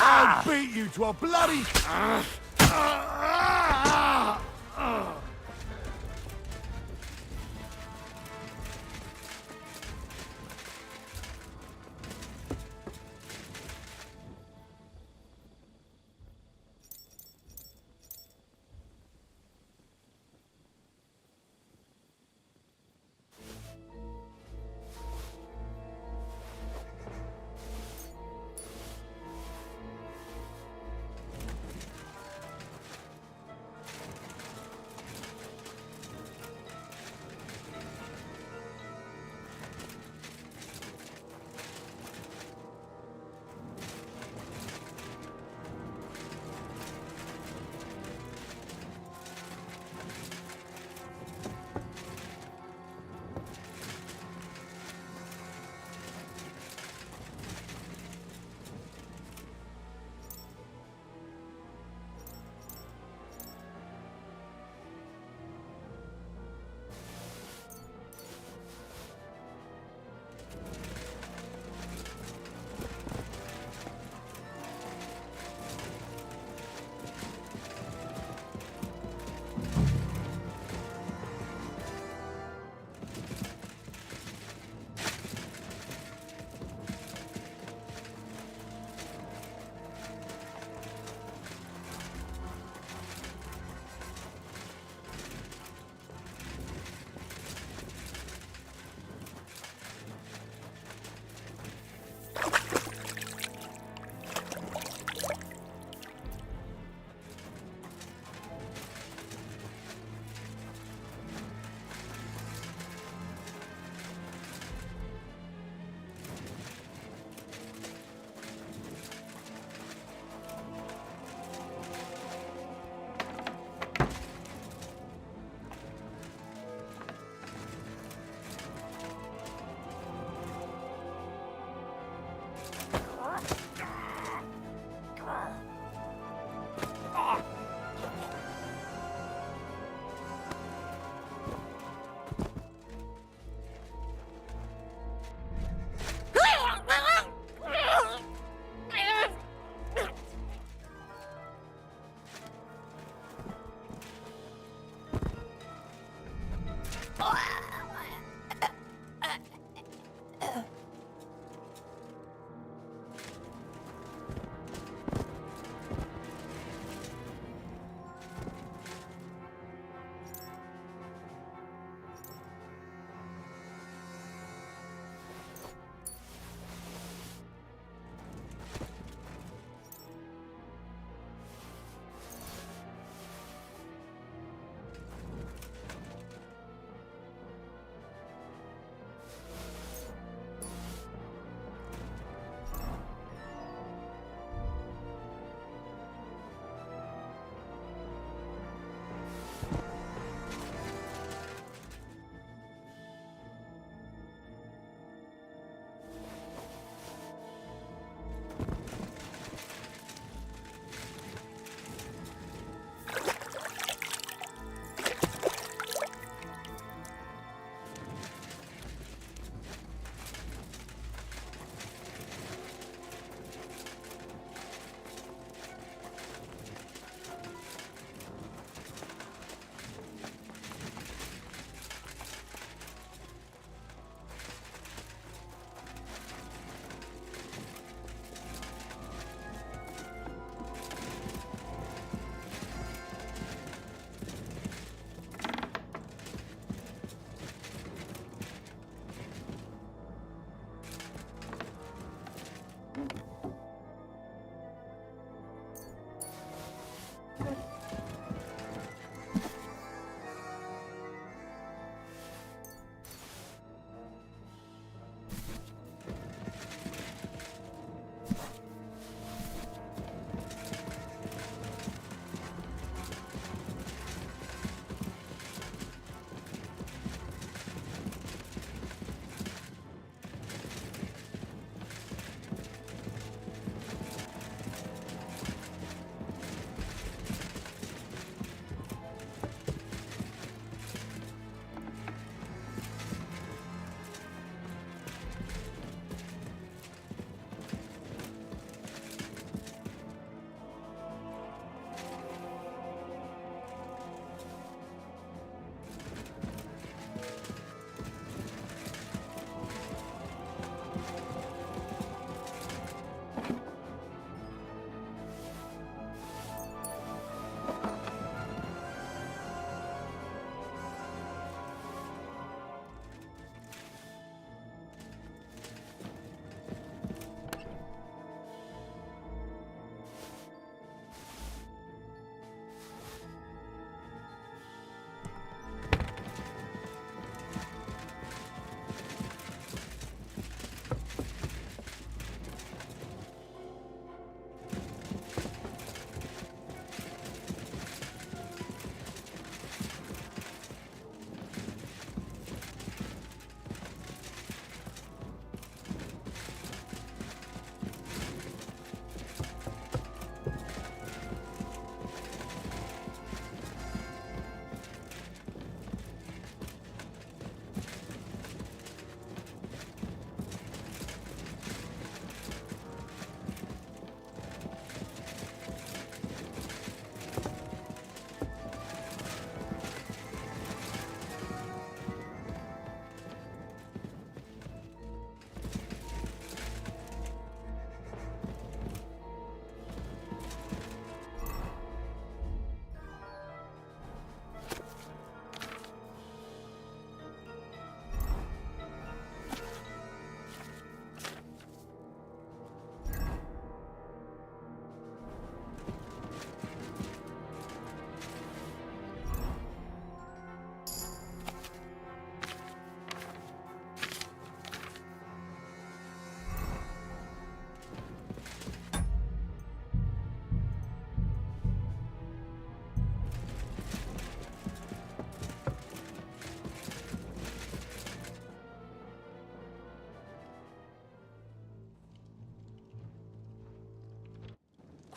I'll beat you to a bloody...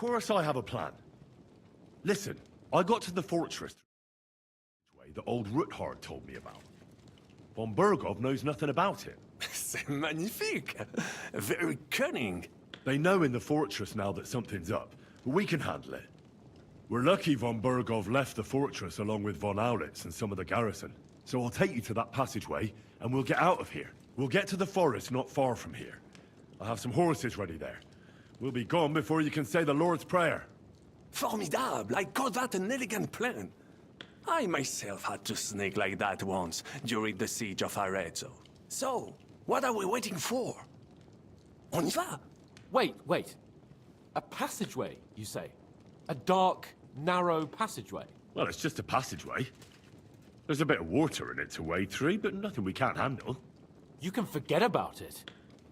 course I have a plan. Listen, I got to the fortress that old Ruthard told me about. Von Bergov knows nothing about it. C'est magnifique! Very cunning. They know in the fortress now that something's up, but we can handle it. We're lucky von Bergov left the fortress along with von Aulitz and some of the garrison. So I'll take you to that passageway, and we'll get out of here. We'll get to the forest not far from here. I have some horses ready there. We'll be gone before you can say the Lord's Prayer. Formidable! I call that an elegant plan. I myself had to sneak like that once, during the siege of Arezzo. So, what are we waiting for? On y va? Wait. A passageway, you say? A dark, narrow passageway? Well, it's just a passageway. There's a bit of water in it to wade through, but nothing we can't handle. You can forget about it.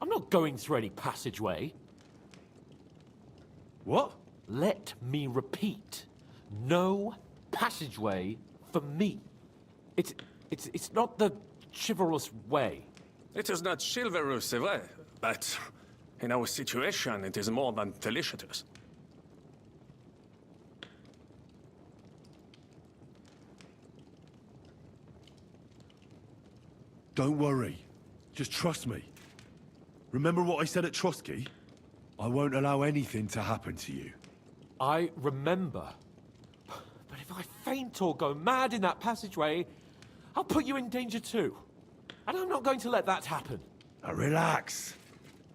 I'm not going through any passageway. What? Let me repeat. No passageway for me. It's not the chivalrous way. It is not chivalrous, c'est vrai, but in our situation, it is more than delicious. Don't worry. Just trust me. Remember what I said at Trotsky? I won't allow anything to happen to you. I remember. But if I faint or go mad in that passageway, I'll put you in danger too. And I'm not going to let that happen. Now relax.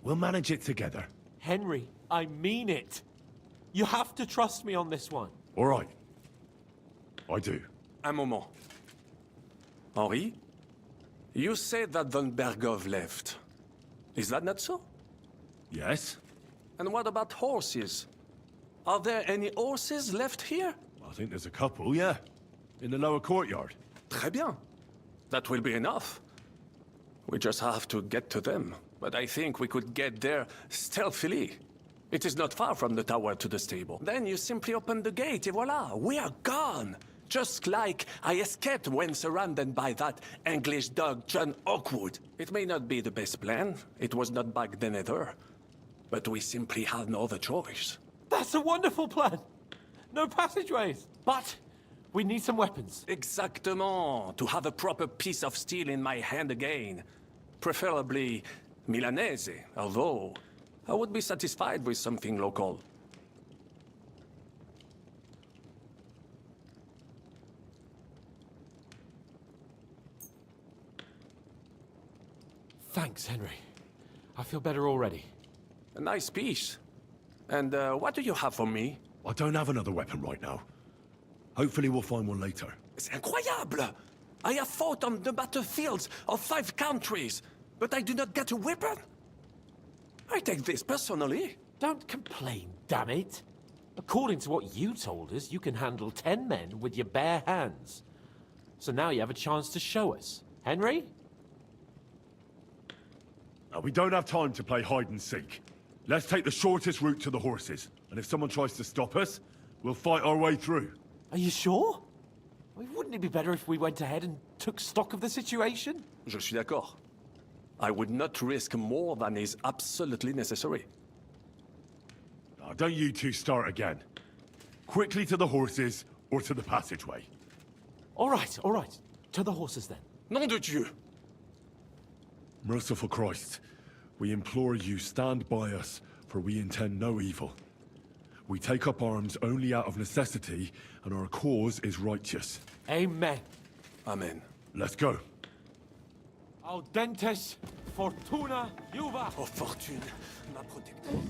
We'll manage it together. Henry, I mean it. You have to trust me on this one. All right. I do. Un moment. Henri? You said that von Bergov left. Is that not so? Yes? And what about horses? Are there any horses left here? I think there's a couple, yeah. In the lower courtyard. Très bien. That will be enough. We just have to get to them. But I think we could get there stealthily. It is not far from the tower to the stable. Then you simply open the gate, et voila, we are gone! Just like I escaped when surrounded by that English dog John Oakwood. It may not be the best plan. It was not back then either. But we simply had no other choice. That's a wonderful plan. No passageways. But we need some weapons. Exactement. To have a proper piece of steel in my hand again. Preferably Milanese, although I would be satisfied with something local. Thanks, Henry. I feel better already. A nice piece. And what do you have for me? I don't have another weapon right now. Hopefully we'll find one later. C'est incroyable! I have fought on the battlefields of 5 countries, but I do not get a weapon? I take this personally. Don't complain, damn it. According to what you told us, you can handle 10 men with your bare hands. So now you have a chance to show us. Henry? Now, we don't have time to play hide and seek. Let's take the shortest route to the horses. And if someone tries to stop us, we'll fight our way through. Are you sure? I mean, wouldn't it be better if we went ahead and took stock of the situation? Je suis d'accord. I would not risk more than is absolutely necessary. Now, don't you two start again. Quickly to the horses, or to the passageway. All right. To the horses then. Nom de Dieu! Merciful Christ, we implore you, stand by us, for we intend no evil. We take up arms only out of necessity, and our cause is righteous. Amen. Amen. Let's go. Audentes fortuna juva. Oh, fortune, ma protectrice.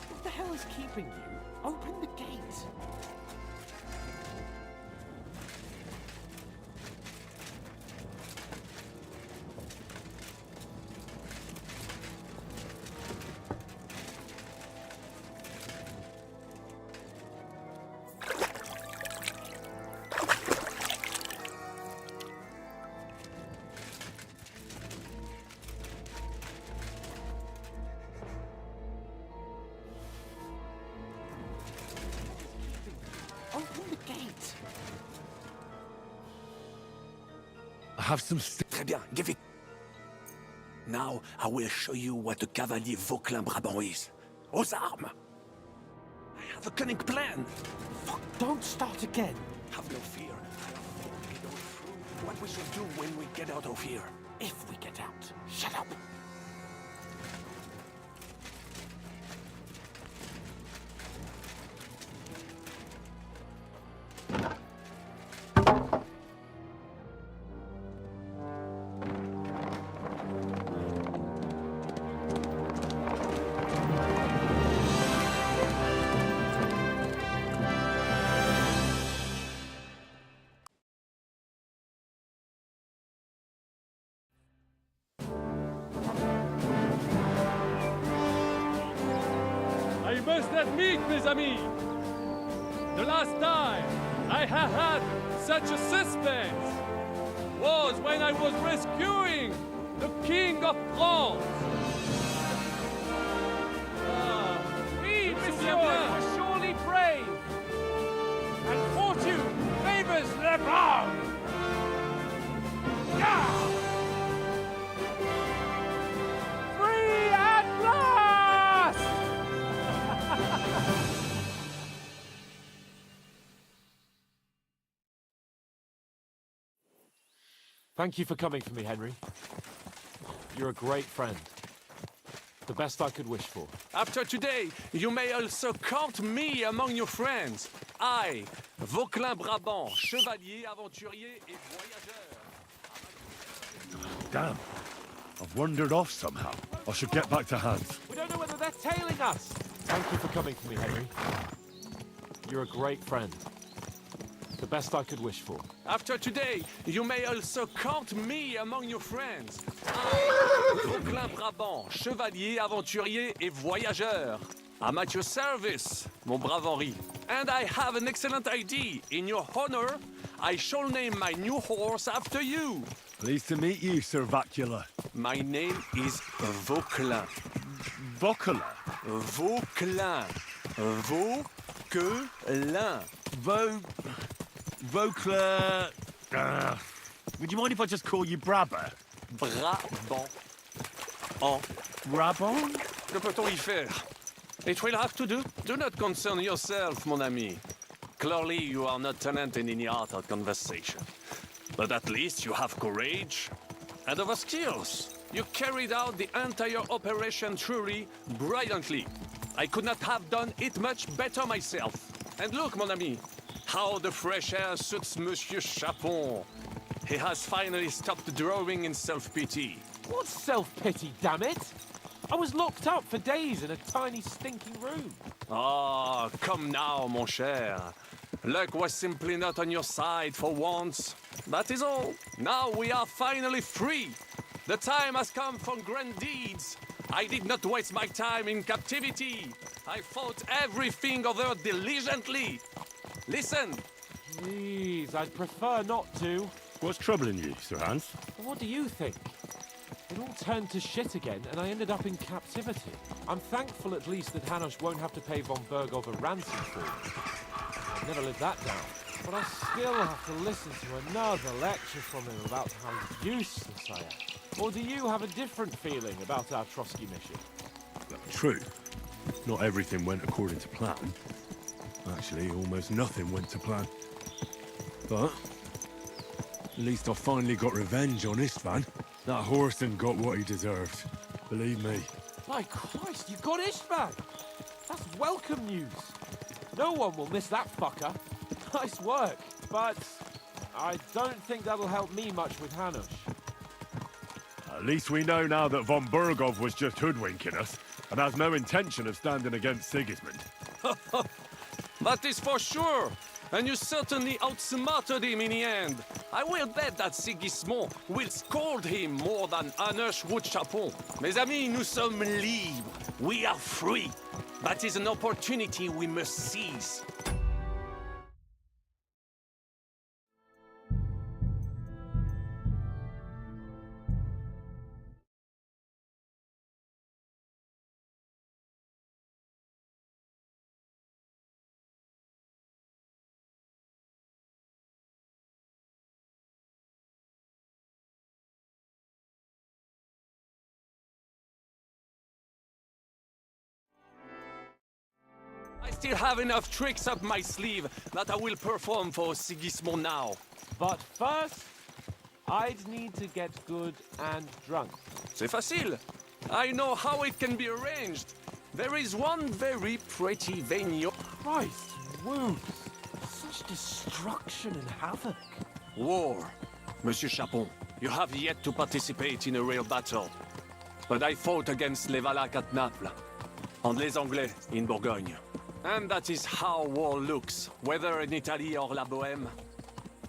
What the hell is keeping you? Open the gate. have some Très bien, give it. Now, I will show you what a cavalier Vauclin Brabant is. Aux armes! I have a cunning plan. Fuck, don't start again. Have no fear. I have thought it all through. What we should do when we get out of here. If we get out. Shut up. I must admit, mes amis, the last time I have had such a suspense was when I was rescuing the King of France. Oui, monsieur, you were surely brave. And fortune favors the brave. Yeah! Free at last! Thank you for coming for me, Henry. You're a great friend. The best I could wish for. After today, you may also count me among your friends. I, Vauclin Brabant, chevalier, aventurier et voyageur. Damn. I've wandered off somehow. I should get back to Hans. We don't know whether they're tailing us. Thank you for coming for me, Henry. You're a great friend. The best I could wish for. After today, you may also count me among your friends. I, Vauclin Brabant, chevalier, aventurier et voyageur. I'm at your service, mon brave Henri. And I have an excellent idea. In your honor, I shall name my new horse after you. Pleased to meet you, Sir Vacula. My name is Vauclin. Vocula. Vauclin. Vauquelin. Vocla... would you mind if I just call you Brabber? Brabant. En. Brabant? Que peut-on y faire? It will have to do. Do not concern yourself, mon ami. Clearly, you are not talented in any art or conversation. But at least you have courage and other skills. You carried out the entire operation truly brilliantly. I could not have done it much better myself. And look, mon ami, how the fresh air suits Monsieur Chapon. He has finally stopped drawing in self-pity. What self-pity, damn it? I was locked up for days in a tiny stinking room. Ah, come now, mon cher. Luck was simply not on your side for once. That is all. Now we are finally free. The time has come for grand deeds. I did not waste my time in captivity. I fought everything over diligently. Listen. Please, I'd prefer not to. What's troubling you, Sir Hans? What do you think? It all turned to shit again, and I ended up in captivity. I'm thankful at least that Hanush won't have to pay von Berghoff a ransom for me. I'd never live that down. But I still have to listen to another lecture from him about how useless I am. Or do you have a different feeling about our Trotsky mission? True. Not everything went according to plan. Actually, almost nothing went to plan. But at least I finally got revenge on Istvan. That Horson got what he deserved. Believe me. My Christ, you got Istvan! That's welcome news. No one will miss that fucker. Nice work, but I don't think that'll help me much with Hanush. At least we know now that von Berghoff was just hoodwinking us and has no intention of standing against Sigismund. That is for sure. And you certainly outsmarted him in the end. I will bet that Sigismund will scold him more than Hanush would Chapon. Mes amis, nous sommes libres. We are free. That is an opportunity we must seize. I still have enough tricks up my sleeve that I will perform for Sigismund now. But first, I'd need to get good and drunk. C'est facile. I know how it can be arranged. There is one very pretty venue. Christ, wounds. Such destruction and havoc. War. Monsieur Chapon, you have yet to participate in a real battle. But I fought against les Valaques at Naples, and les Anglais in Bourgogne. And that is how war looks, whether in Italy or La Bohème.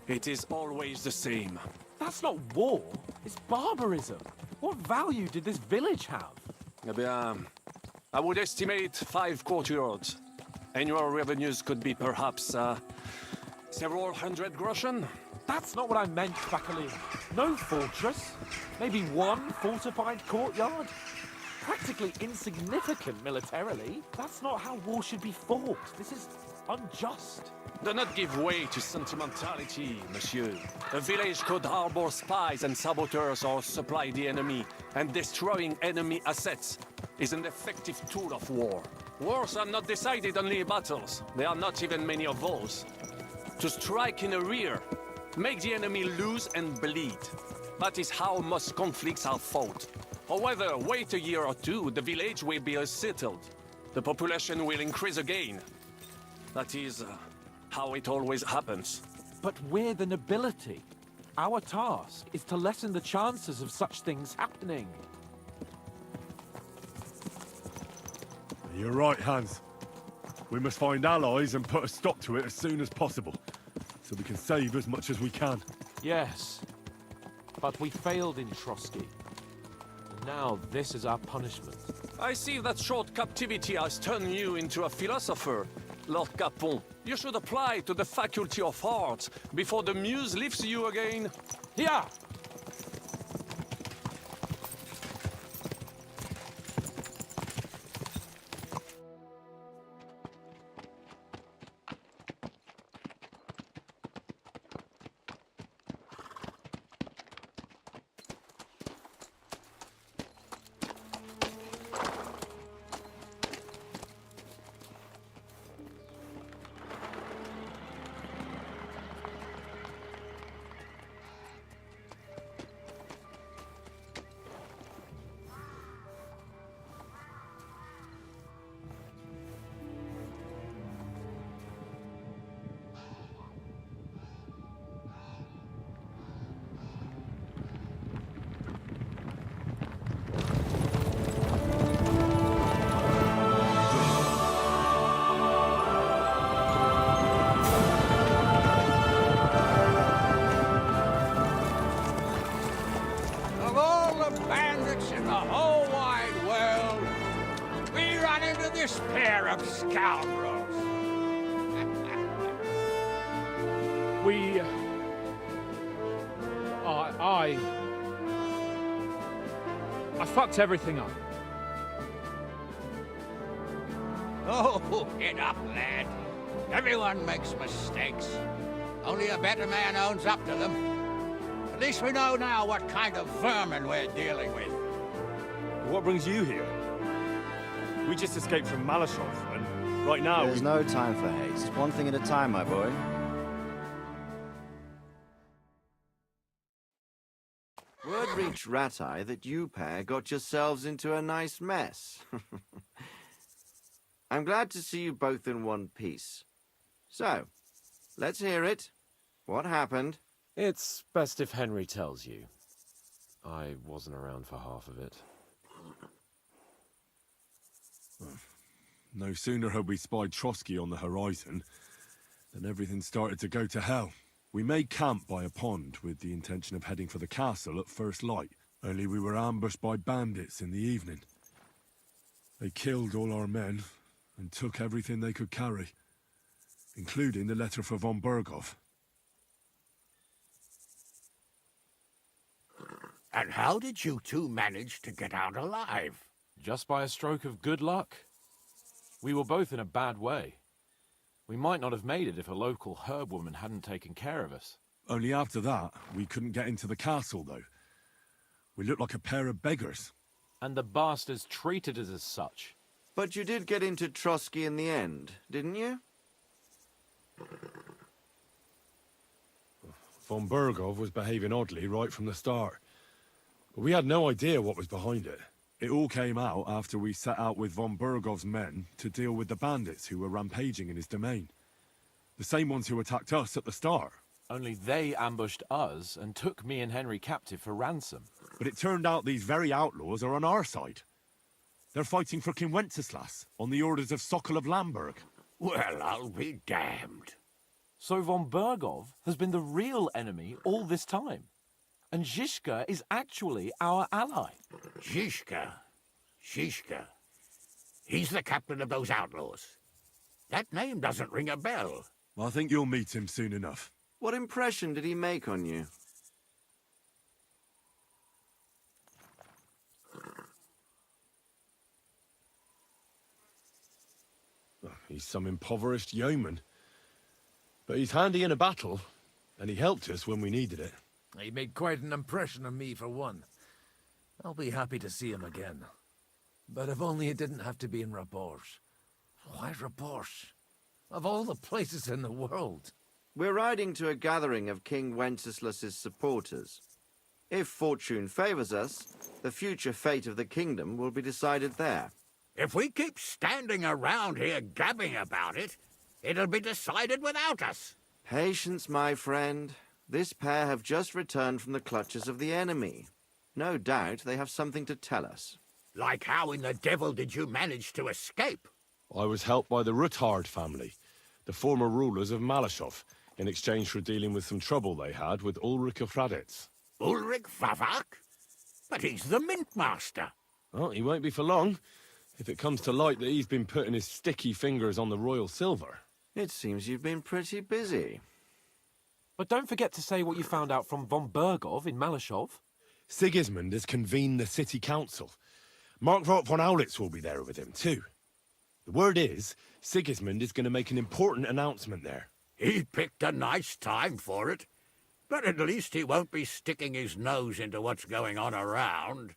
It is always the same. That's not war. It's barbarism. What value did this village have? Eh bien, I would estimate 5 courtyards. Annual revenues could be perhaps, several hundred groschen. That's not what I meant, Bacalin. No fortress. Maybe one fortified courtyard. Practically insignificant militarily. That's not how war should be fought. This is unjust. Do not give way to sentimentality, monsieur. A village could harbor spies and saboteurs or supply the enemy, and destroying enemy assets is an effective tool of war. Wars are not decided only in battles. There are not even many of those. To strike in the rear, make the enemy lose and bleed. That is how most conflicts are fought. However, wait a year or two, the village will be settled. The population will increase again. That is how it always happens. But we're the nobility. Our task is to lessen the chances of such things happening. You're right, Hans. We must find allies and put a stop to it as soon as possible, so we can save as much as we can. Yes, but we failed in Trotsky. And now this is our punishment. I see that short captivity has turned you into a philosopher, Lord Capon. You should apply to the Faculty of Arts before the muse lifts you again. Here! Of all the bandits in the whole wide world, we run into this pair of scoundrels. I fucked everything up. Oh, get up, lad. Everyone makes mistakes. Only a better man owns up to them. At least we know now what kind of vermin we're dealing with. What brings you here? We just escaped from Malashov, and right now There's no time for haste. One thing at a time, my boy. Word reached Rat-Eye that you pair got yourselves into a nice mess. I'm glad to see you both in one piece. So, let's hear it. What happened? It's best if Henry tells you. I wasn't around for half of it. No sooner had we spied Trotsky on the horizon than everything started to go to hell. We made camp by a pond with the intention of heading for the castle at first light, only we were ambushed by bandits in the evening. They killed all our men and took everything they could carry, including the letter for von Berghoff. And how did you two manage to get out alive? Just by a stroke of good luck. We were both in a bad way. We might not have made it if a local herb woman hadn't taken care of us. Only after that, we couldn't get into the castle, though. We looked like a pair of beggars. And the bastards treated us as such. But you did get into Trotsky in the end, didn't you? Von Bergov was behaving oddly right from the start. But we had no idea what was behind it. It all came out after we set out with Von Bergov's men to deal with the bandits who were rampaging in his domain. The same ones who attacked us at the start. Only they ambushed us and took me and Henry captive for ransom. But it turned out these very outlaws are on our side. They're fighting for King Wenceslas on the orders of Sokol of Lamberg. Well, I'll be damned. So Von Bergov has been the real enemy all this time. And Zizka is actually our ally. Zizka. He's the captain of those outlaws. That name doesn't ring a bell. I think you'll meet him soon enough. What impression did he make on you? He's some impoverished yeoman. But he's handy in a battle, and he helped us when we needed it. He made quite an impression on me, for one. I'll be happy to see him again. But if only it didn't have to be in Rabosh. Why Rabosh? Of all the places in the world. We're riding to a gathering of King Wenceslas's supporters. If fortune favors us, the future fate of the kingdom will be decided there. If we keep standing around here gabbing about it, it'll be decided without us. Patience, my friend. This pair have just returned from the clutches of the enemy. No doubt they have something to tell us. Like how in the devil did you manage to escape? I was helped by the Ruthard family, the former rulers of Malashov, in exchange for dealing with some trouble they had with Ulrich of Raditz. Ulrich Vavak? But he's the mint master. Well, he won't be for long, if it comes to light that he's been putting his sticky fingers on the royal silver. It seems you've been pretty busy. But don't forget to say what you found out from Von Bergov in Malashov. Sigismund has convened the city council. Markvart von Aulitz will be there with him, too. The word is, Sigismund is going to make an important announcement there. He picked a nice time for it. But at least he won't be sticking his nose into what's going on around.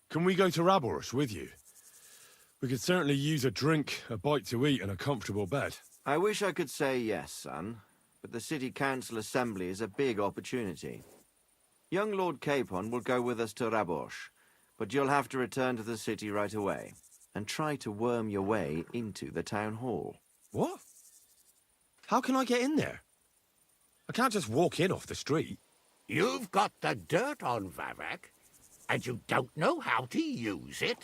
Can we go to Raborsh with you? We could certainly use a drink, a bite to eat, and a comfortable bed. I wish I could say yes, son, but the city council assembly is a big opportunity. Young Lord Capon will go with us to Raborsh, but you'll have to return to the city right away, and try to worm your way into the town hall. What? How can I get in there? I can't just walk in off the street. You've got the dirt on Vavak, and you don't know how to use it?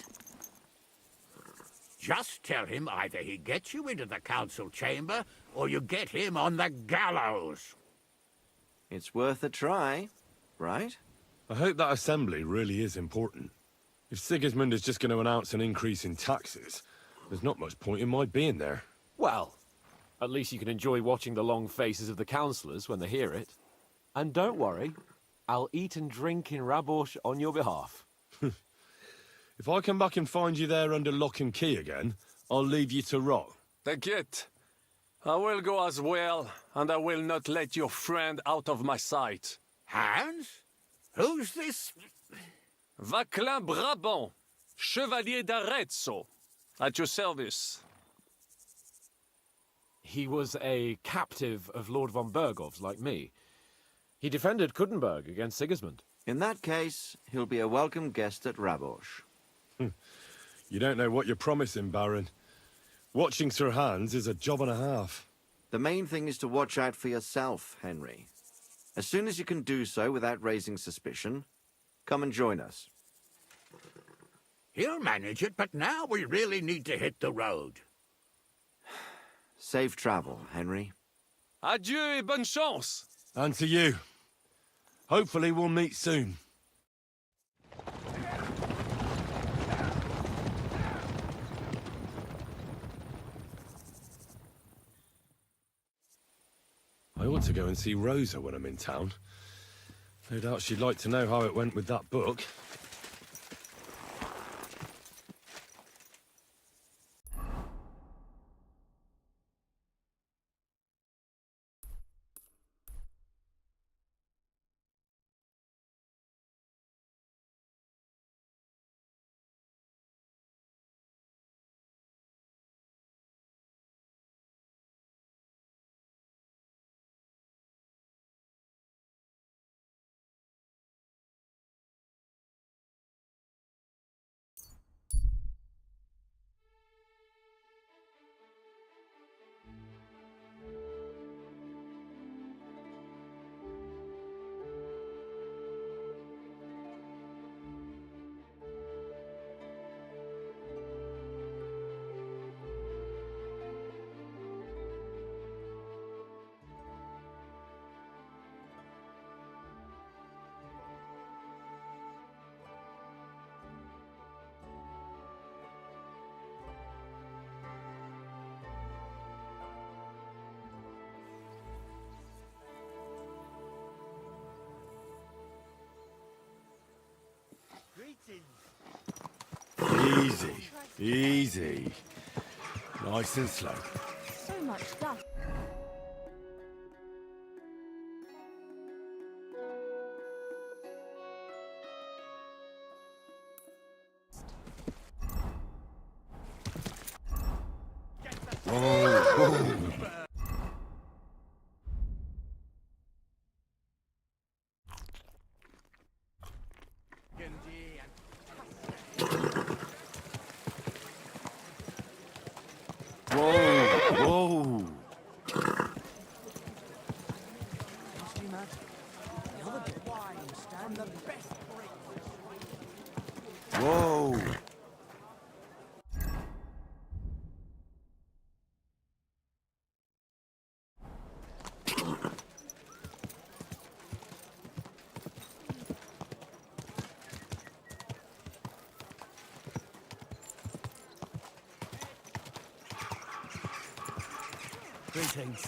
Just tell him either he gets you into the council chamber, or you get him on the gallows. It's worth a try, right? I hope that assembly really is important. If Sigismund is just going to announce an increase in taxes, there's not much point in my being there. Well, at least you can enjoy watching the long faces of the councillors when they hear it. And don't worry, I'll eat and drink in Raborsh on your behalf. If I come back and find you there under lock and key again, I'll leave you to rot. T'inquiète. I will go as well, and I will not let your friend out of my sight. Hans? Who's this? Vaclin Brabant, Chevalier d'Arezzo, at your service. He was a captive of Lord von Bergov's, like me. He defended Kuttenberg against Sigismund. In that case, he'll be a welcome guest at Raborsh. You don't know what you're promising, Baron. Watching Sir Hans is a job and a half. The main thing is to watch out for yourself, Henry. As soon as you can do so without raising suspicion, come and join us. He'll manage it, but now we really need to hit the road. Safe travel, Henry. Adieu et bonne chance! And to you. Hopefully we'll meet soon. I ought to go and see Rosa when I'm in town. No doubt she'd like to know how it went with that book. Easy, easy. Nice and slow. So much stuff. Whoa! Whoa! Greetings.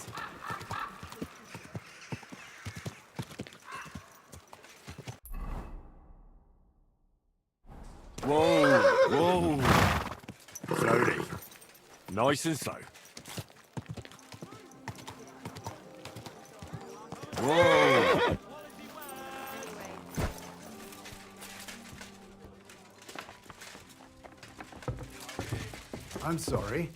Whoa! Whoa! Slowly. Nice and slow. Whoa! I'm sorry.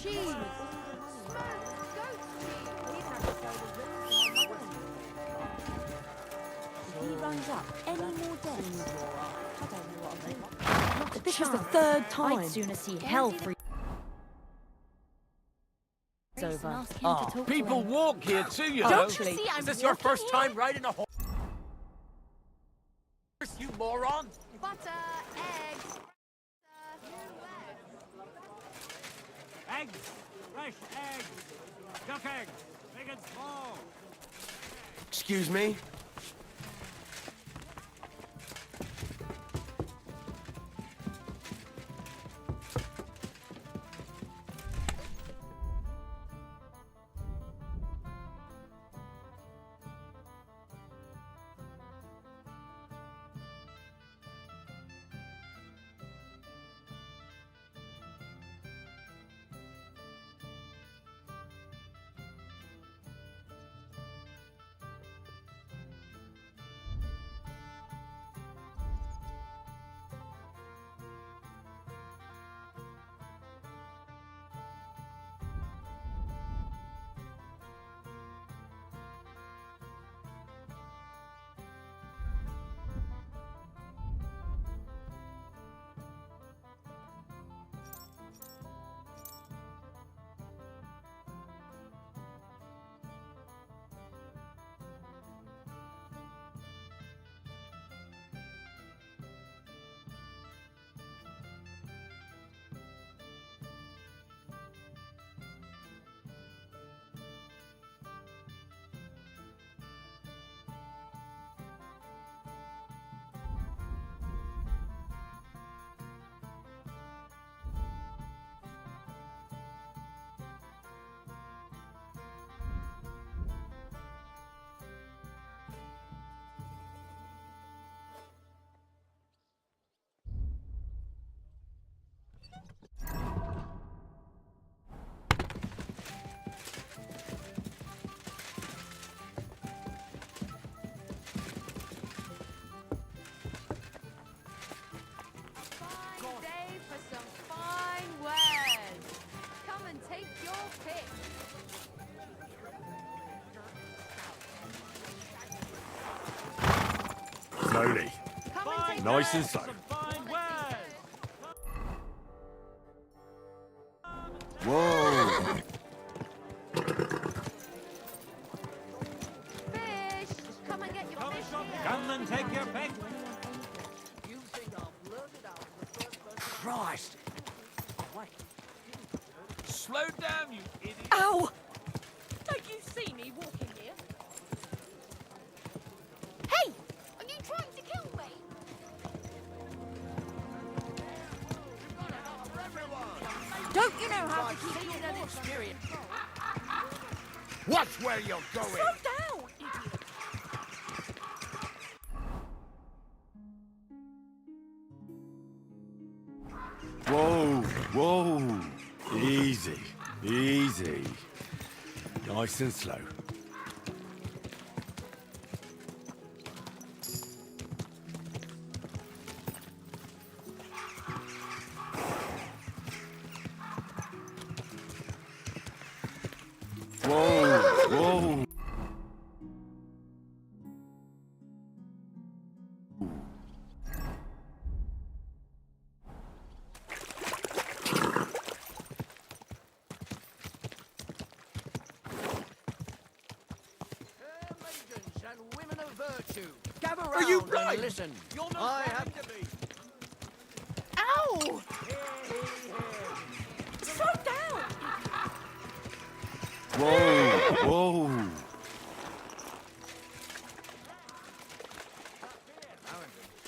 cheese. If he runs up any more deaths, I don't know what I'll do. Not a this chance. Is the third time. I'd sooner see hell free. Over. Oh, people walk here too, you know. Don't you see, is this your first time riding a horse? You moron! Butter, eggs. Eggs! Fresh eggs! Duck eggs! Big and small! Excuse me? Slowly. Nice and slow. Whoa! Fish! Come and get your fish here. Come and take your pick! Christ! Wait. Slow down, you idiot! Ow! Don't you see me walking here? Hey! Are you trying to kill me? Don't you know how to keep your own experience? Watch where you're going! Slow down, idiot! Whoa, whoa. Easy, easy. Nice and slow. Whoa, whoa. And women of virtue, gather round Are you and right? listen. You're not I lying have to me! Ow! Slow down! Whoa, whoa.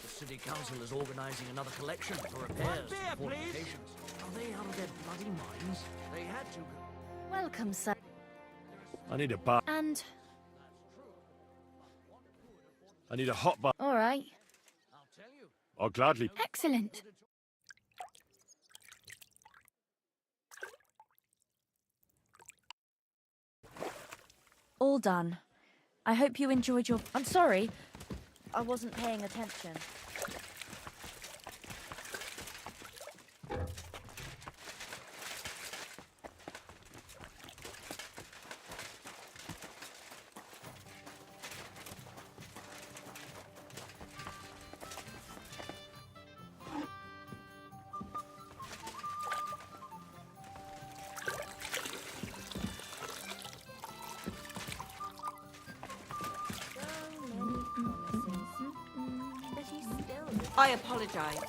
The city council is organizing another collection for repairs and fortifications. Are they out of their bloody minds? They had to. Welcome, sir. I need a bath. And... I need a hot bath. all right. I'll tell you. I'll gladly. Excellent. All done. I hope you enjoyed your... I'm sorry. I wasn't paying attention. I apologize.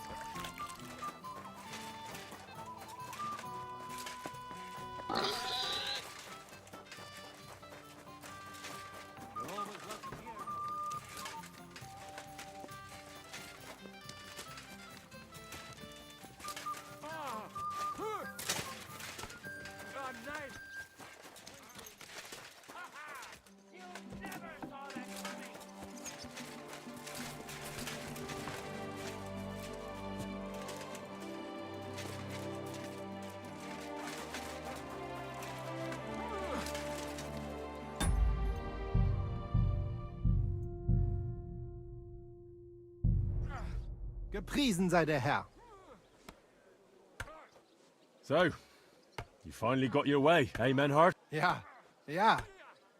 Gepriesen sei der Herr. So, you finally got your way, eh, Menhart? Ja, ja.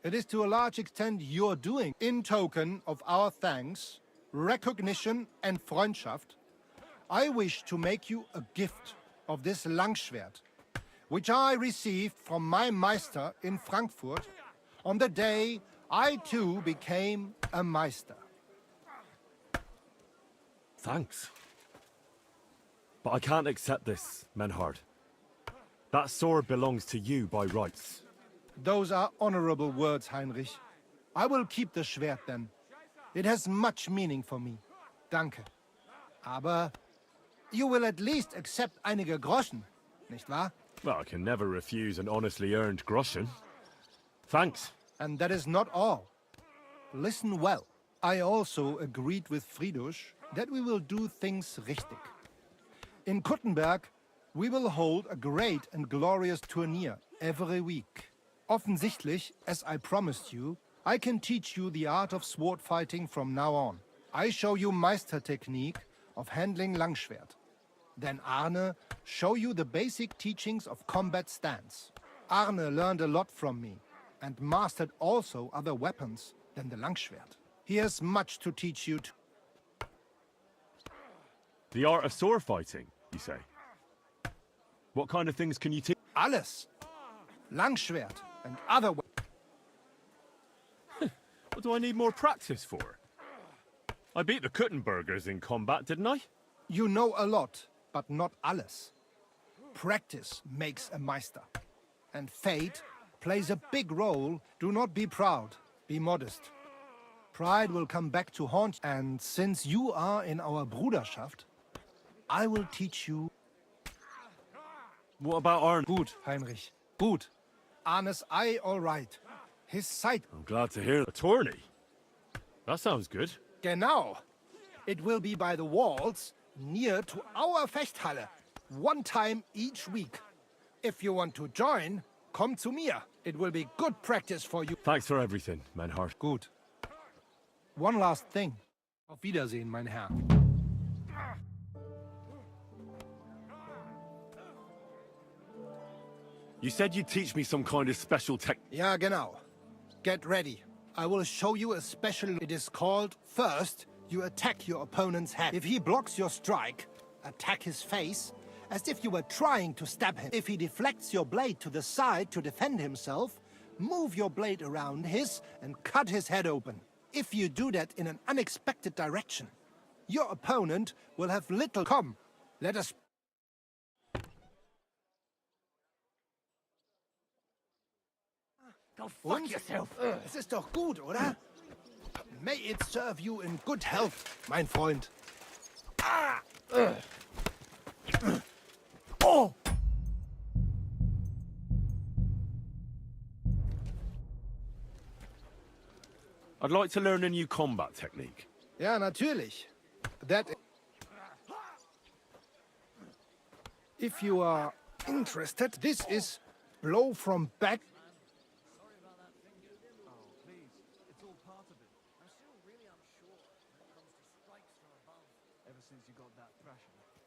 It is to a large extent your doing. In token of our thanks, recognition and Freundschaft, I wish to make you a gift of this Langschwert, which I received from my Meister in Frankfurt on the day I too became a Meister. Thanks. But I can't accept this, Menhart. That sword belongs to you by rights. Those are honorable words, Heinrich. I will keep the Schwert then. It has much meaning for me. Danke. Aber you will at least accept einige Groschen, nicht wahr? Well, I can never refuse an honestly earned groschen. Thanks. And that is not all. Listen well. I also agreed with Friedrich that we will do things richtig. In Kuttenberg, we will hold a great and glorious tourney every week. Offensichtlich, as I promised you, I can teach you the art of sword fighting from now on. I show you Meister technique of handling Langschwert. Then Arne show you the basic teachings of combat stance. Arne learned a lot from me and mastered also other weapons than the Langschwert. He has much to teach you too. The art of sword fighting, you say? What kind of things can you teach? Alles. Langschwert and other weapons. What do I need more practice for? I beat the Kuttenbergers in combat, didn't I? You know a lot, but not alles. Practice makes a Meister. And fate plays a big role. Do not be proud, be modest. Pride will come back to haunt you. And since you are in our Bruderschaft, I will teach you. What about Arne? Gut, Heinrich. Gut. Arne's eye all right. His sight. I'm glad to hear. A tourney? That sounds good. Genau. It will be by the walls, near to our Fechthalle. One time each week. If you want to join, come to mir. It will be good practice for you. Thanks for everything, Menhart. Gut. One last thing. Auf Wiedersehen, mein Herr. You said you'd teach me some kind of special tech. Ja, genau. Get ready. I will show you a special. It is called, first, you attack your opponent's head. If he blocks your strike, attack his face, as if you were trying to stab him. If he deflects your blade to the side to defend himself, move your blade around his and cut his head open. If you do that in an unexpected direction, your opponent will have little. Come, let us. Go fuck yourself. Es ist doch gut, oder? May it serve you in good health, mein Freund. Oh! I'd like to learn a new combat technique. Ja, natürlich. That. If you are interested, this is blow from back.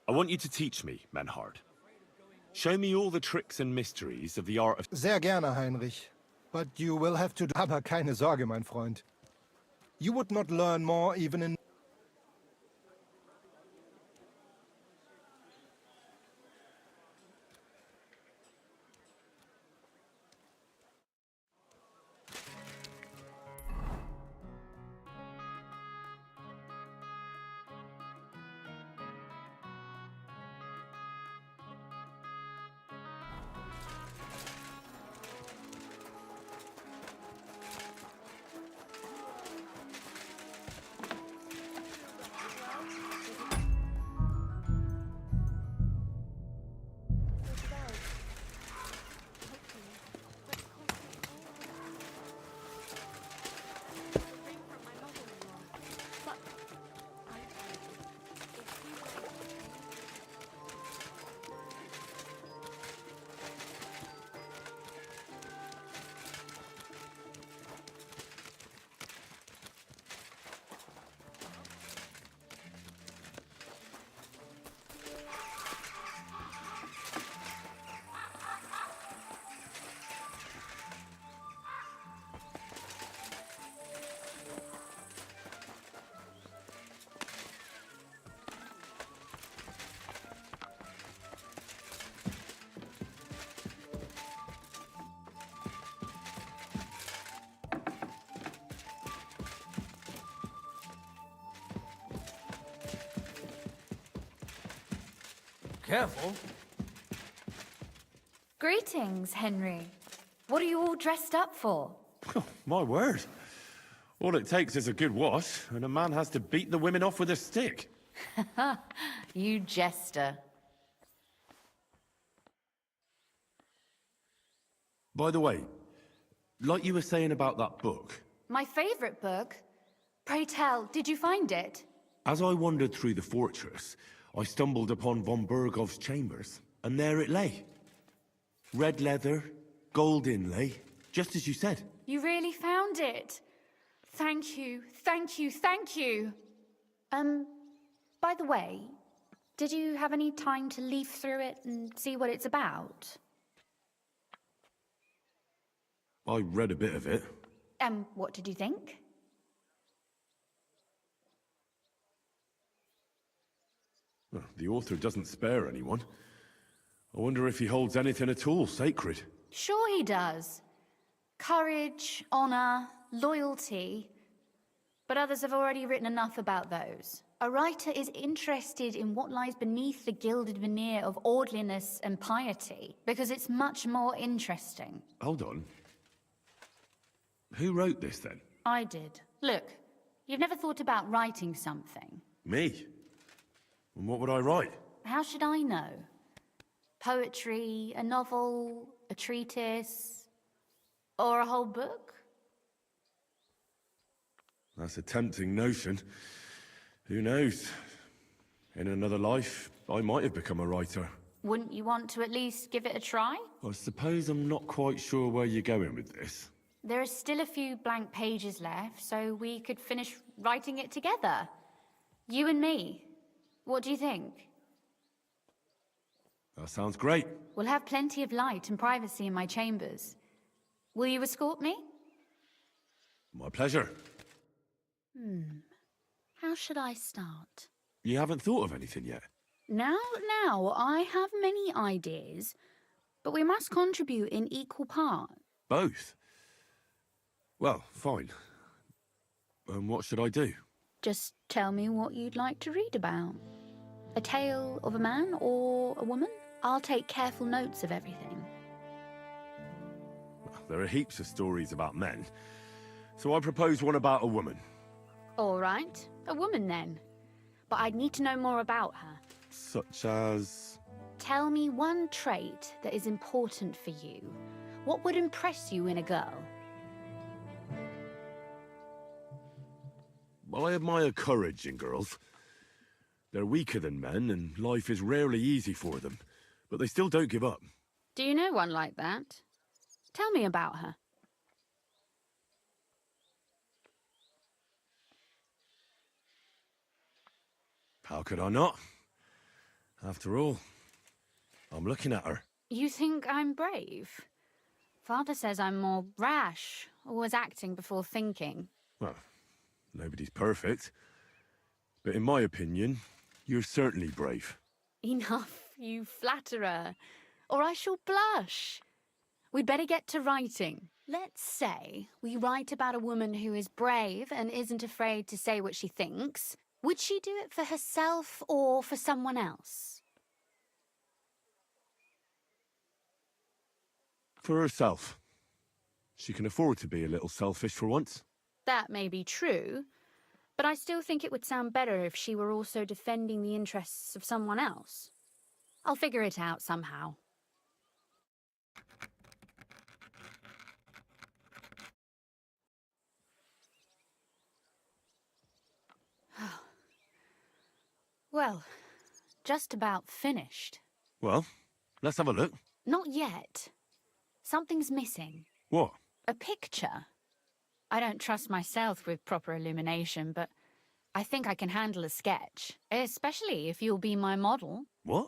I want you to teach me, Menhart. Show me all the tricks and mysteries of the art of... Sehr gerne, Heinrich. But you will have to... Aber keine Sorge, mein Freund. You would not learn more even in... Careful. Greetings, Henry. What are you all dressed up for? My word. All it takes is a good wash, and a man has to beat the women off with a stick. You jester. By the way, like you were saying about that book, My favorite book? Pray tell, did you find it? as I wandered through the fortress, I stumbled upon von Bergov's chambers, and there it lay. Red leather, gold inlay, just as you said. You really found it. Thank you, thank you, thank you. By the way, did you have any time to leaf through it and see what it's about? I read a bit of it. What did you think? Well, the author doesn't spare anyone. I wonder if he holds anything at all sacred. Sure he does. Courage, honor, loyalty. But others have already written enough about those. A writer is interested in what lies beneath the gilded veneer of orderliness and piety, because it's much more interesting. Hold on. Who wrote this, then? I did. Look, you've never thought about writing something. Me? And what would I write? How should I know? Poetry, a novel, a treatise, or a whole book? That's a tempting notion. Who knows? In another life, I might have become a writer. Wouldn't you want to at least give it a try? I suppose I'm not quite sure where you're going with this. There are still a few blank pages left, so we could finish writing it together. You and me. What do you think? That sounds great. We'll have plenty of light and privacy in my chambers. Will you escort me? My pleasure. How should I start? You haven't thought of anything yet? Now, I have many ideas, but we must contribute in equal parts. Both? Well, fine. What should I do? Just tell me what you'd like to read about. A tale of a man or a woman? I'll take careful notes of everything. There are heaps of stories about men, so I propose one about a woman. All right, a woman then. But I'd need to know more about her. Such as... Tell me one trait that is important for you. What would impress you in a girl? I admire courage in girls. They're weaker than men, and life is rarely easy for them, but they still don't give up. Do you know one like that? Tell me about her. How could I not? After all, I'm looking at her. You think I'm brave? Father says I'm more rash, always acting before thinking. Well, nobody's perfect. But in my opinion, you're certainly brave. Enough, you flatterer, or I shall blush. We'd better get to writing. Let's say we write about a woman who is brave and isn't afraid to say what she thinks. Would she do it for herself or for someone else? For herself. She can afford to be a little selfish for once. That may be true, but I still think it would sound better if she were also defending the interests of someone else. I'll figure it out somehow. Well, just about finished. Well, let's have a look. Not yet. Something's missing. What? A picture. I don't trust myself with proper illumination, but I think I can handle a sketch, especially if you'll be my model. What?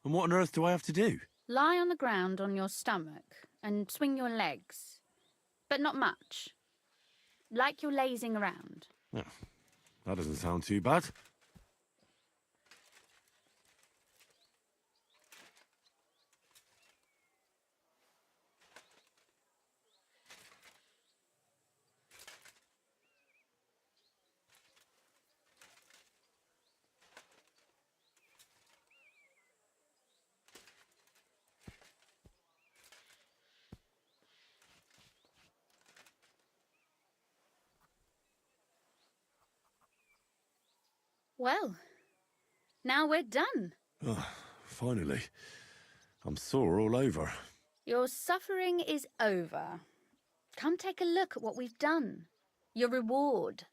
And what on earth do I have to do? Lie on the ground on your stomach and swing your legs, but not much. Like you're lazing around. Oh, that doesn't sound too bad. Well, now we're done. Oh, finally. I'm sore all over. Your suffering is over. Come take a look at what we've done. Your reward.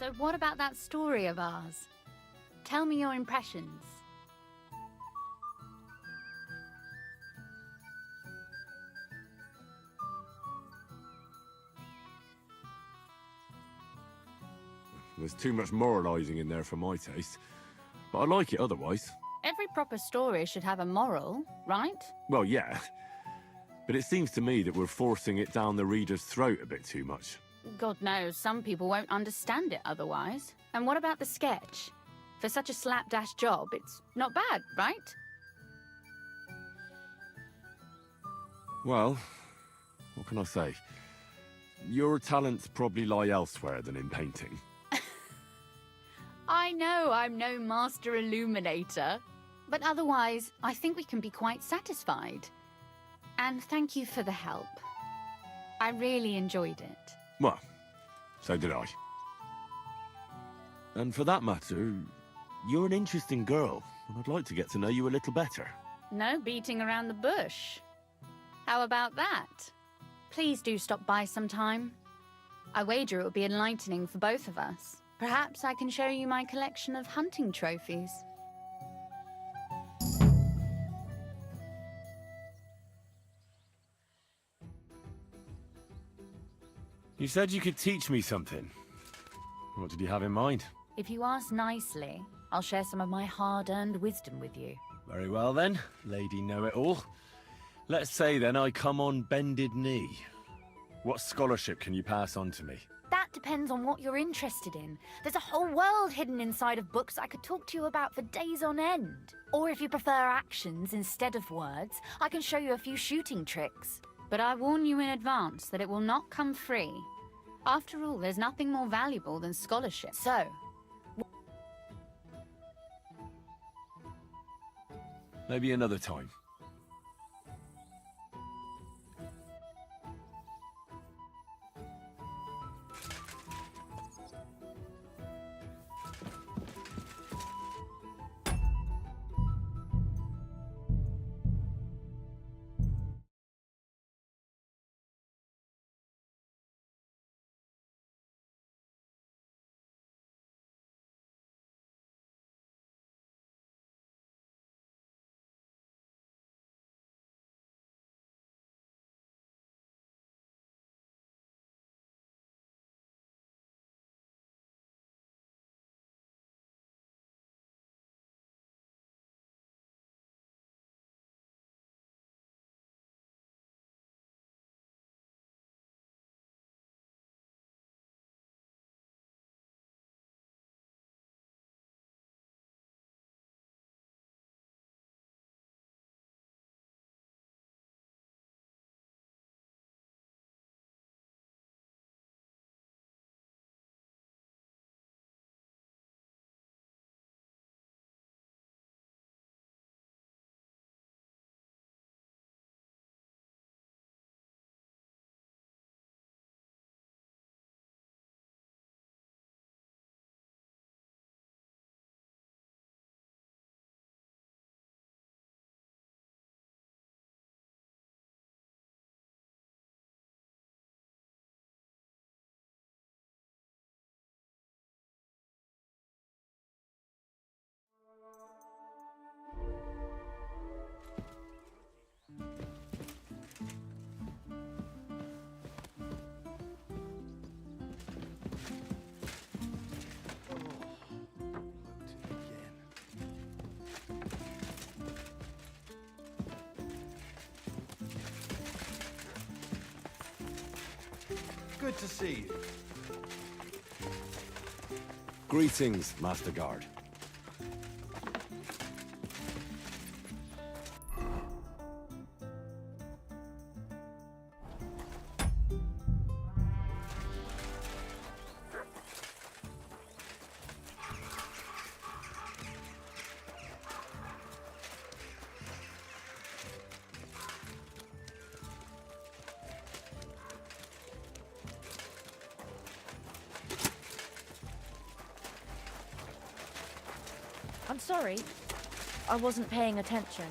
So what about that story of ours? Tell me your impressions. There's too much moralising in there for my taste. But I like it otherwise. Every proper story should have a moral, right? Well, yeah. But it seems to me that we're forcing it down the reader's throat a bit too much. God knows, some people won't understand it otherwise. And what about the sketch? For such a slapdash job, it's not bad, right? Well, what can I say? Your talents probably lie elsewhere than in painting. I know I'm no master illuminator, but otherwise, I think we can be quite satisfied. And thank you for the help. I really enjoyed it. Well, so did I. And for that matter, you're an interesting girl, and I'd like to get to know you a little better. No beating around the bush. How about that? Please do stop by sometime. I wager it will be enlightening for both of us. Perhaps I can show you my collection of hunting trophies. You said you could teach me something. What did you have in mind? If you ask nicely, I'll share some of my hard-earned wisdom with you. Very well then, Lady Know-It-All. Let's say then I come on bended knee. What scholarship can you pass on to me? That depends on what you're interested in. There's a whole world hidden inside of books I could talk to you about for days on end. Or if you prefer actions instead of words, I can show you a few shooting tricks. But I warn you in advance that it will not come free. After all, there's nothing more valuable than scholarship. So, maybe another time. Good to see you. Greetings, Master Guard. I'm sorry. I wasn't paying attention.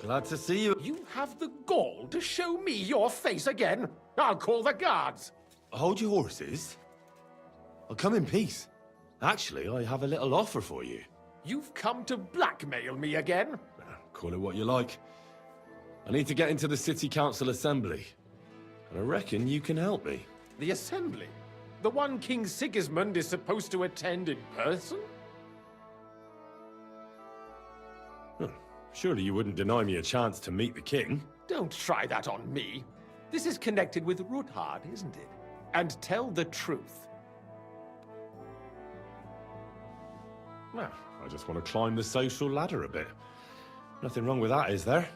Glad to see you. You have the gall to show me your face again? I'll call the guards. Hold your horses. I'll come in peace. Actually, I have a little offer for you. You've come to blackmail me again? Call it what you like. I need to get into the City Council Assembly. And I reckon you can help me. The assembly? The one King Sigismund is supposed to attend in person? Surely you wouldn't deny me a chance to meet the king? Don't try that on me. This is connected with Ruthard, isn't it? And tell the truth. Well, I just want to climb the social ladder a bit. Nothing wrong with that, is there?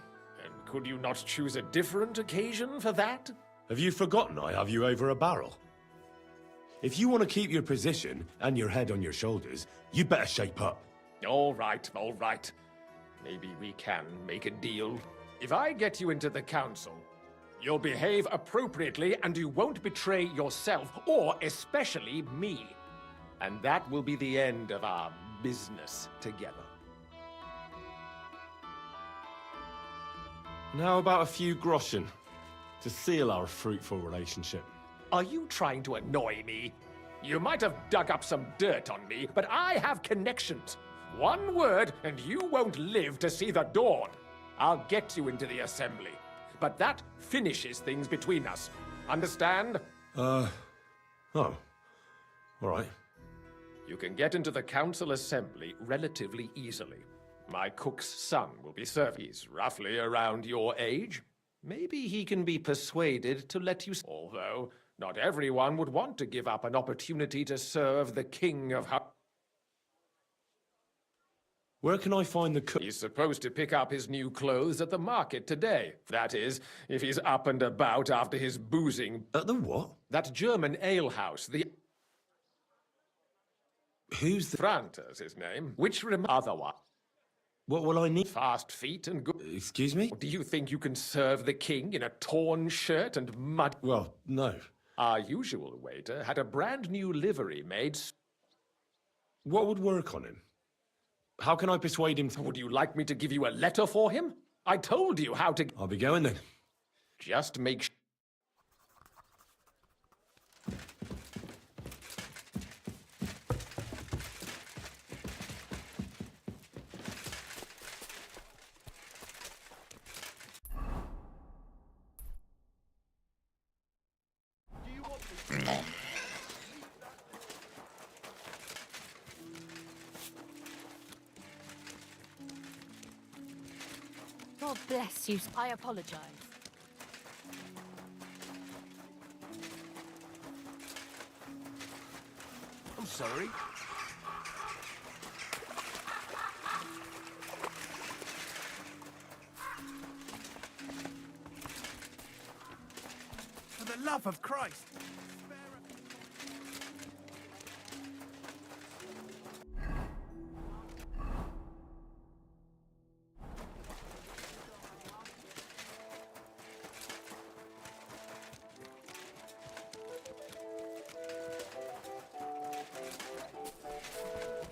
And could you not choose a different occasion for that? Have you forgotten I have you over a barrel? If you want to keep your position and your head on your shoulders, you'd better shape up. All right, all right. Maybe we can make a deal. If I get you into the council, you'll behave appropriately and you won't betray yourself, or especially me. And that will be the end of our business together. And how about a few groschen to seal our fruitful relationship? Are you trying to annoy me? You might have dug up some dirt on me, but I have connections. One word, and you won't live to see the dawn. I'll get you into the assembly. But that finishes things between us. Understand? Oh. All right. You can get into the council assembly relatively easily. My cook's son will be serving. He's roughly around your age. Maybe he can be persuaded to let you... Although, not everyone would want to give up an opportunity to serve the king of... Where can I find the cook? He's supposed to pick up his new clothes at the market today. That is, if he's up and about after his boozing. At the what? That German alehouse, the... Who's the... Franter's his name. Which otherwise... What will I need? Fast feet and good... Excuse me? Do you think you can serve the king in a torn shirt and mud... Well, no. Our usual waiter had a brand new livery made... What would work on him? How can I persuade him to... Would you like me to give you a letter for him? I told you how to... I'll be going then. Just make sure... God bless you. I apologize. I'm sorry. For the love of Christ!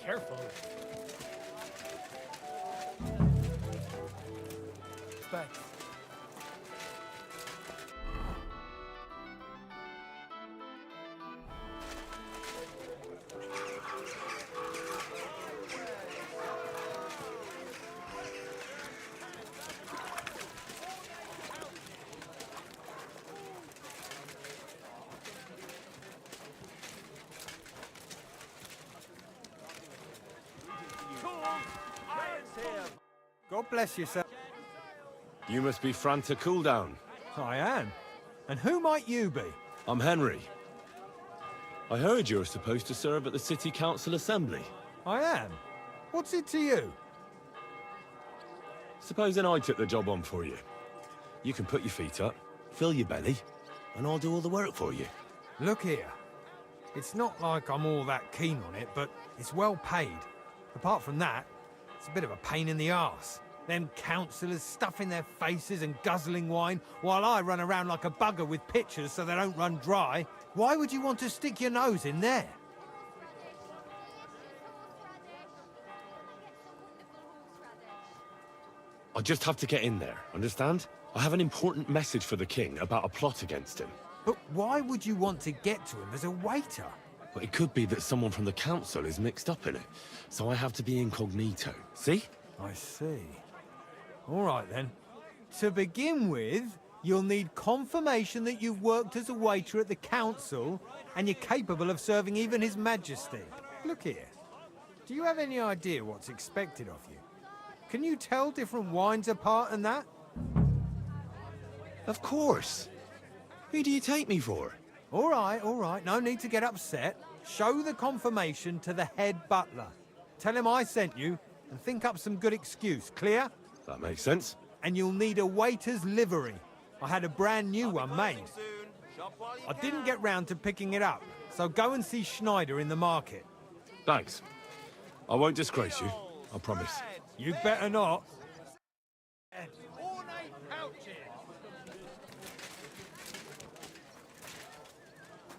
Careful. Thanks. God bless you, sir. You must be Franta Cooldown. I am. And who might you be? I'm Henry. I heard you're supposed to serve at the City Council Assembly. I am. What's it to you? Supposing I took the job on for you. You can put your feet up, fill your belly, and I'll do all the work for you. Look here. It's not like I'm all that keen on it, but it's well paid. Apart from that, it's a bit of a pain in the arse. Them councillors stuffing their faces and guzzling wine, while I run around like a bugger with pitchers so they don't run dry. Why would you want to stick your nose in there? I just have to get in there, understand? I have an important message for the king about a plot against him. But why would you want to get to him as a waiter? But it could be that someone from the council is mixed up in it, so I have to be incognito. See? I see. All right, then. To begin with, you'll need confirmation that you've worked as a waiter at the council and you're capable of serving even His Majesty. Look here. Do you have any idea what's expected of you? Can you tell different wines apart and that? Of course. Who do you take me for? All right. No need to get upset. Show the confirmation to the head butler. Tell him I sent you and think up some good excuse. Clear? That makes sense. And you'll need a waiter's livery. I had a brand new one made. I didn't get round to picking it up, so go and see Schneider in the market. Thanks. I won't disgrace you, I promise. You better not.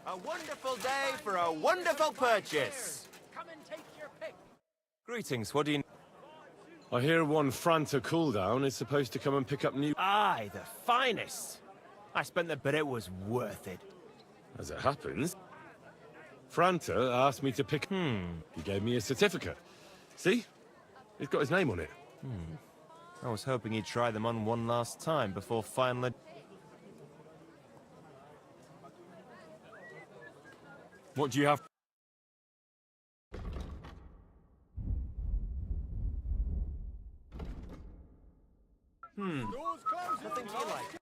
A wonderful day for a wonderful purchase. Come and take your pick. Greetings, what do you... I hear one Franta Cooldown is supposed to come and pick up new... Aye, the finest. I spent the but it was worth it. As it happens, Franta asked me to pick... He gave me a certificate. See? It's got his name on it. I was hoping he'd try them on one last time before finally... What do you have? Nothing to you like.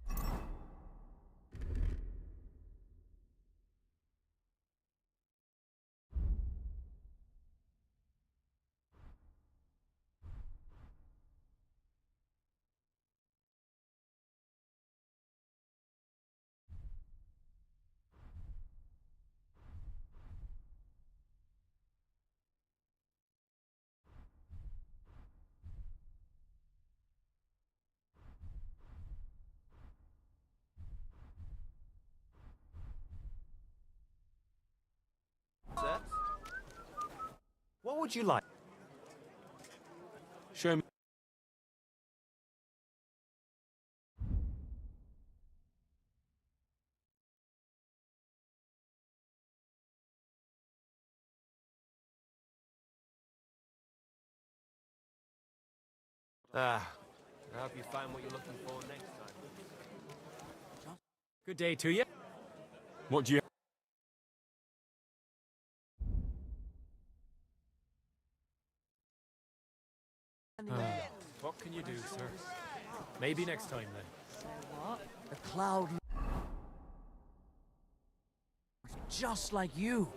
What would you like? Show me. I hope you find what you're looking for next time. Good day to you. What do you... What can you do, sir? Maybe next time, then. So what? The cloud... just like you.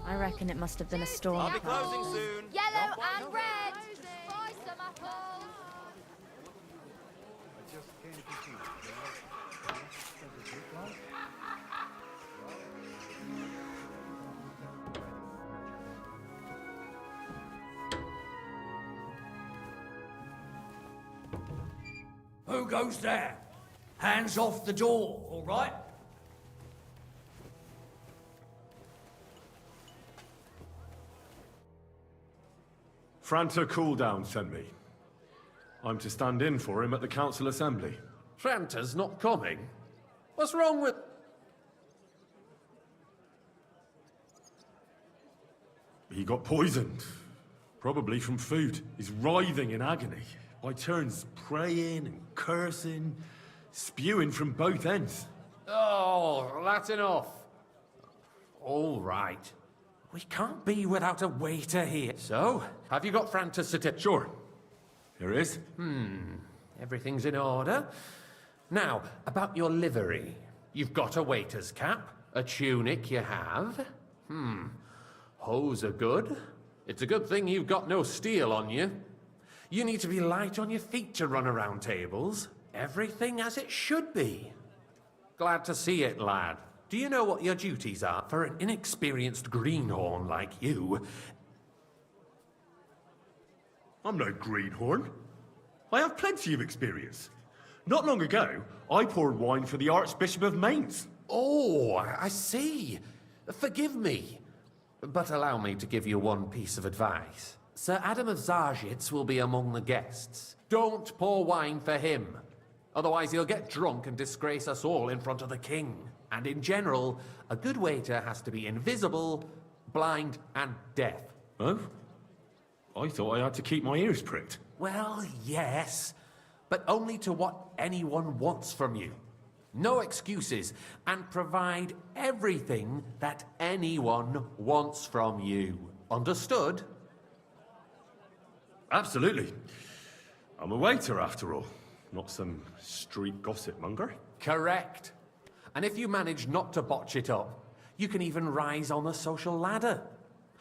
I reckon it must have been a storm. I'll be closing soon. Yellow and red. Buy some apples. Who goes there? Hands off the door, all right? Franta Cooldown sent me. I'm to stand in for him at the council assembly. Franta's not coming. What's wrong with... He got poisoned. Probably from food. He's writhing in agony. By turns praying and cursing, spewing from both ends. Oh, that's enough. All right. We can't be without a waiter here. So, have you got Fran to sit at? Sure. Here it is. Everything's in order. Now, about your livery. You've got a waiter's cap. A tunic you have. Hose are good. It's a good thing you've got no steel on you. You need to be light on your feet to run around tables. Everything as it should be. Glad to see it, lad. Do you know what your duties are for an inexperienced greenhorn like you? I'm no greenhorn. I have plenty of experience. Not long ago, I poured wine for the Archbishop of Mainz. Oh, I see. Forgive me. But allow me to give you one piece of advice. Sir Adam of Zarzhitz will be among the guests. Don't pour wine for him. Otherwise he'll get drunk and disgrace us all in front of the king. And in general, a good waiter has to be invisible, blind, and deaf. Oh? I thought I had to keep my ears pricked. Well, yes, but only to what anyone wants from you. No excuses, and provide everything that anyone wants from you. Understood? Absolutely. I'm a waiter, after all. Not some street gossip monger. Correct. And if you manage not to botch it up, you can even rise on the social ladder.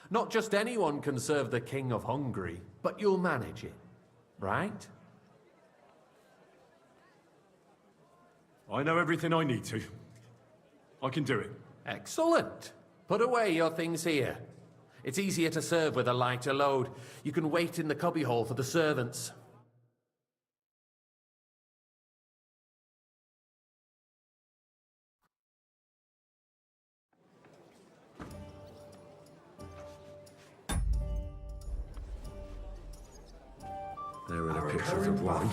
Not just anyone can serve the King of Hungary, but you'll manage it, right? I know everything I need to. I can do it. Excellent. Put away your things here. It's easier to serve with a lighter load. You can wait in the cubbyhole for the servants. There are the pictures of wine.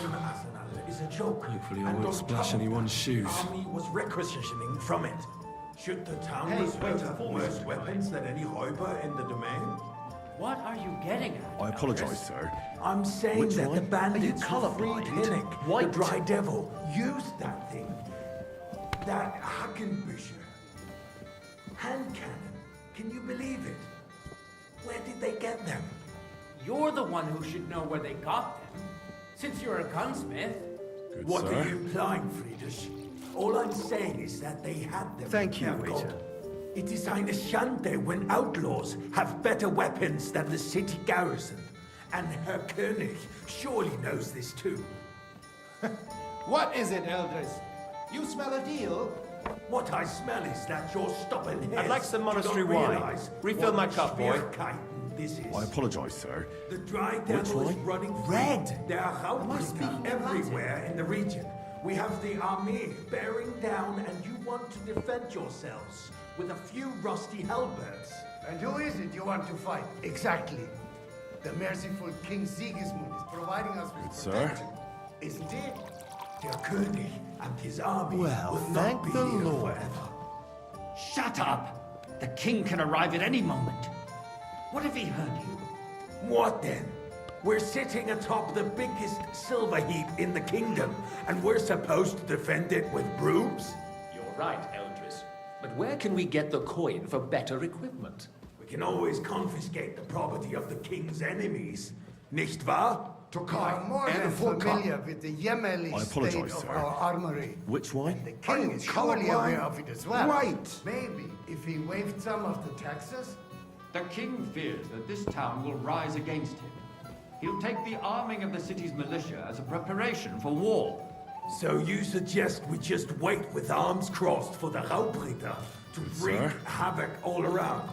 Is a joke. Hopefully I won't splash anyone's shoes. The army was requisitioning from it. Should the town have worse weapons than any Räuber in the domain? What are you getting at? I apologize, sir. I'm saying Which that one? the bandits Are you who freed colorblind? Hinnick, the Dry Devil, used that thing. That Hackenbücher. Hand cannon. Can you believe it? Where did they get them? You're the one who should know where they got them. Since you're a gunsmith. Good, What sir. are you implying, Friedrich? All I'm saying is that they had them. Thank you, Herr waiter. God. It is eine Schande when outlaws have better weapons than the city garrison. And Herr König surely knows this too. What is it, Eldris? You smell a deal? What I smell is that your stubborn heads I'd like some monastery do not wine. realize Refill what my cup, boy. Schwierigkeiten this is. I apologize, sir. The Dry Devil is wine? running red. There are Raubbrücken everywhere in the region. We have the army bearing down, and you want to defend yourselves with a few rusty halberds. And who is it you want to fight? Exactly. The merciful King Sigismund is providing us with Sir? protection, isn't he? Der König and his army Well, will not thank be the here Lord. forever. Shut up! The king can arrive at any moment. What if he heard you? What then? We're sitting atop the biggest silver heap in the kingdom, and we're supposed to defend it with brooms? You're right, Eldris. But where can we get the coin for better equipment? We can always confiscate the property of the king's enemies. Nicht wahr? You are more than familiar with the Yemeli I state apologize, of sir. our armory. Which wine? The king is surely colorblind? aware of it as well. Right. Maybe if he waived some of the taxes. The king fears that this town will rise against him. He'll take the arming of the city's militia as a preparation for war. So you suggest we just wait with arms crossed for the Raubritter to wreak Sir? havoc all around?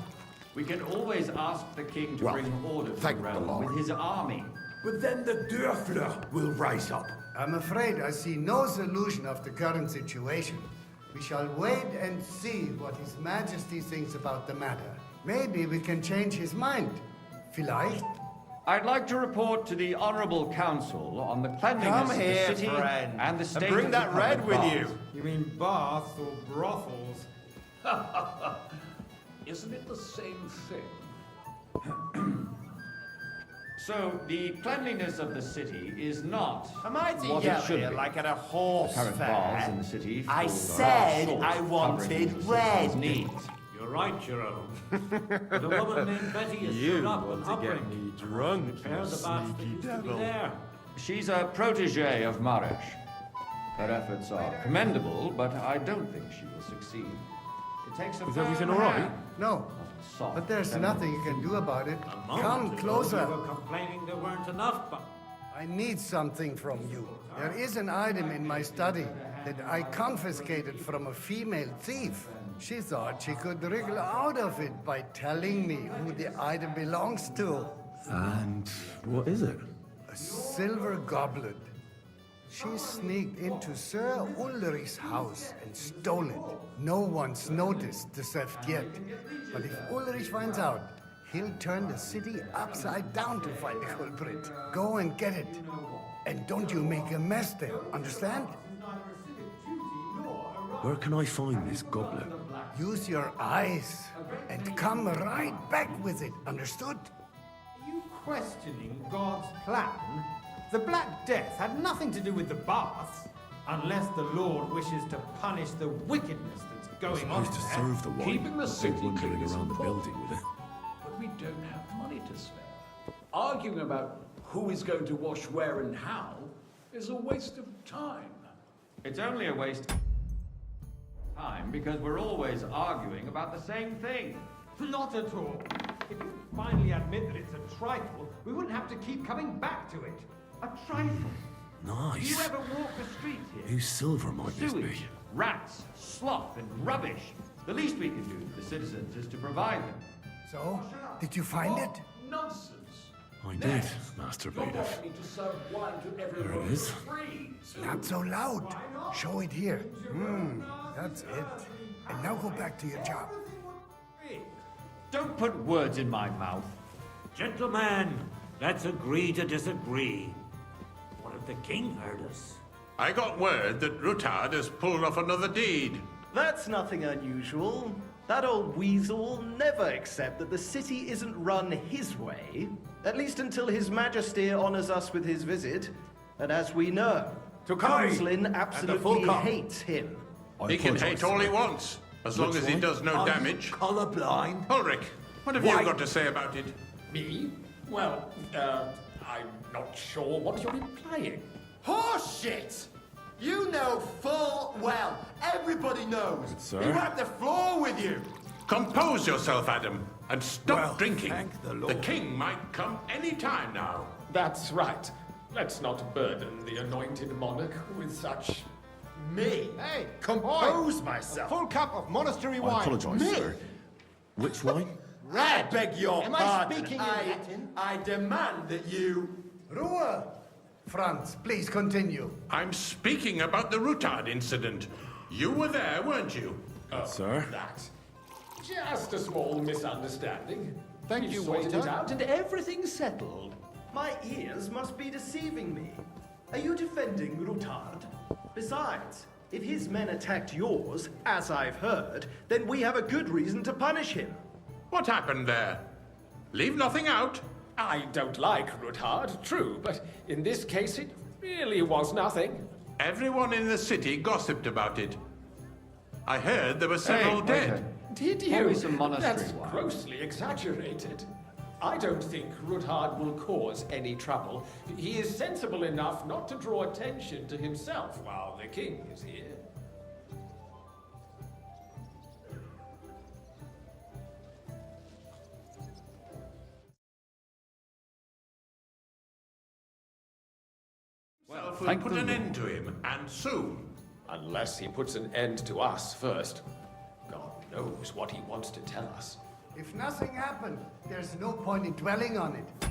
We can always ask the king to bring order to the thank the realm Lord. with his army. But then the Dörfler will rise up. I'm afraid I see no solution of the current situation. We shall wait and see what His Majesty thinks about the matter. Maybe we can change his mind. Vielleicht? I'd like to report to the Honorable Council on the cleanliness of the city and the state bring of that the red public with baths. you. You mean baths or brothels? Isn't it the same thing? So, the cleanliness of the city is not Am I to what yell it should here be. like at a horse The current fair? baths in the city I full of said salt I covering wanted the citizens' red. needs. You're You're right, Jerome. But a woman named Betty is You stood up want and to get upright. me drunk, you Repairs about that sneaky used to be devil. there. She's a protege of Maresh. Her efforts are commendable, but I don't think she will succeed. It takes a Is everything firm all right? hand. No, Soft, but there's feminine. nothing you can do about it. A moment Come ago, closer. You were complaining there weren't enough, but I need something from you. There is an item in my study that I confiscated from a female thief. She thought she could wriggle out of it by telling me who the item belongs to. And what is it? A silver goblet. She sneaked into Sir Ulrich's house and stole it. No one's noticed the theft yet. But if Ulrich finds out, he'll turn the city upside down to find the culprit. Go and get it. And don't you make a mess there, understand? Where can I find this goblet? Use your eyes and come right back with it, understood? Are you questioning God's plan? The Black Death had nothing to do with the baths, unless the Lord wishes to punish the wickedness that's going on Supposed to there. serve the wine. Keeping the city wandering clean is around the important. building with it. But we don't have money to spare. Arguing about who is going to wash where and how is a waste of time. It's only a waste of time because we're always arguing about the same thing. Not at all. If you finally admit that it's a trifle, we wouldn't have to keep coming back to it. A trifle. Do you Nice. ever walk the streets here? Whose silver might this be? Sewage, rats, slop, and rubbish. The least we can do for the citizens is to provide them. So, did you find it? Nonsense. I did, Master You're Bailiff. wanting to serve wine to everyone There it is. for free. Not so loud. Show it here. That's it. And now go back to your job. Don't put words in my mouth. Gentlemen, let's agree to disagree. What if the king heard us? I got word that Rutard has pulled off another deed. That's nothing unusual. That old weasel will never accept that the city isn't run his way, at least until His Majesty honors us with his visit. And as we know, Conslin absolutely hates him. He can hate all he wants, as long as he does no damage. Colorblind? Ulrich, what have you got to say about it? Me? Well, I'm not sure what you're implying. Horseshit! You know full well. Everybody knows. Sir? He wiped the floor with you. Compose yourself, Adam, and stop Well, drinking. thank the The Lord. king might come any time now. That's right. Let's not burden the anointed monarch with such... Me? Hey, compose myself. A full cup of monastery I wine. apologise, Me? sir. Which wine? Red. I beg your Am I pardon. speaking in Latin? I demand that you... Ruhe! Franz, please continue. I'm speaking about the Rutard incident. You were there, weren't you? Sir? That. Just a small misunderstanding. Thank We you, sorted waiter. it out and everything's settled. My ears must be deceiving me. Are you defending Rutard? Besides, if his men attacked yours, as I've heard, then we have a good reason to punish him. What happened there? Leave nothing out. I don't like Rutard, true, but in this case it really was nothing. Everyone in the city gossiped about it. I heard there were several dead. Did Pour you? me some monastery That's wine. grossly exaggerated. I don't think Rutard will cause any trouble. He is sensible enough not to draw attention to himself while the king is here. Well, we'll put an end to him, and soon. Unless he puts an end to us first. God knows what he wants to tell us. If nothing happened, there's no point in dwelling on it.